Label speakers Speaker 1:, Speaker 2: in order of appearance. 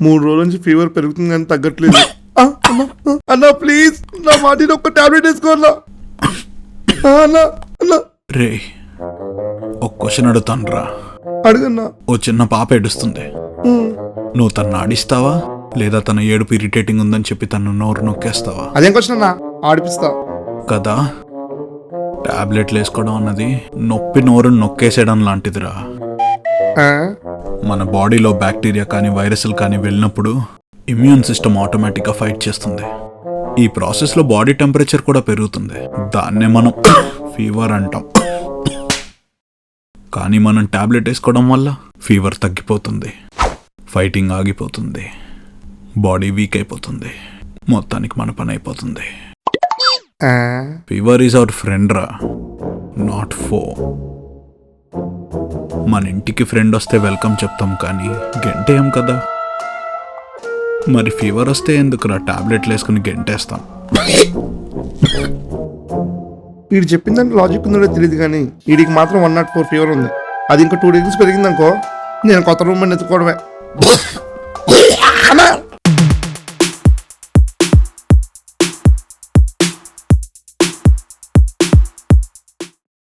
Speaker 1: 3 రోజుల నుంచి ఫీవర్ పెరుగుతుంది కానీ తగ్గట్లేదు. అన్నా ప్లీజ్ నా మాటిని ఒక్క టాబ్లెట్ వేసుకోవాలా అన్నా. అన్నా
Speaker 2: రే ఒక క్వశ్చన్ అడుగుతాను రా.
Speaker 1: అడుగన్నా.
Speaker 2: ఓ చిన్న పాప ఏడుస్తుంది, నువ్వు తను ఆడిస్తావా లేదా తన ఏడుపు ఇరిటేటింగ్ ఉందని చెప్పి తను నోరు నొక్కేస్తావా?
Speaker 1: అదేం క్వశ్చన్ అన్నా, ఆడిపిస్తా
Speaker 2: కదా. టాబ్లెట్లు వేసుకోవడం అన్నది నొప్పి నోరు నొక్కేసేయడం లాంటిదిరా. మన బాడీలో బ్యాక్టీరియా కానీ వైరస్లు కానీ వెళ్ళినప్పుడు ఇమ్యూన్ సిస్టమ్ ఆటోమేటిక్గా ఫైట్ చేస్తుంది. ఈ ప్రాసెస్లో బాడీ టెంపరేచర్ కూడా పెరుగుతుంది. దాన్నే మనం ఫీవర్ అంటాం. కానీ మనం టాబ్లెట్ వేసుకోవడం వల్ల ఫీవర్ తగ్గిపోతుంది, ఫైటింగ్ ఆగిపోతుంది, బాడీ వీక్ అయిపోతుంది, మొత్తానికి మన పని అయిపోతుంది. ఫీవర్ ఈజ్ అవర్ ఫ్రెండ్ రా, నాట్ ఫో. మన ఇంటికి ఫ్రెండ్ వస్తే వెల్కమ్ చెప్తాం కానీ గెంటేయం కదా. మరి ఫీవర్ వస్తే ఎందుకురా టాబ్లెట్లు వేసుకుని గెంటేస్తాం?
Speaker 1: వీడు చెప్పిందంటే లాజిక్ ఉందో తెలియదు కానీ వీడికి మాత్రం 104 ఫీవర్ ఉంది. అది ఇంకా 2 degrees పెరిగిందనుకో నేను కొత్త రూమ్ ఎత్తుకోవడమే. అన్నా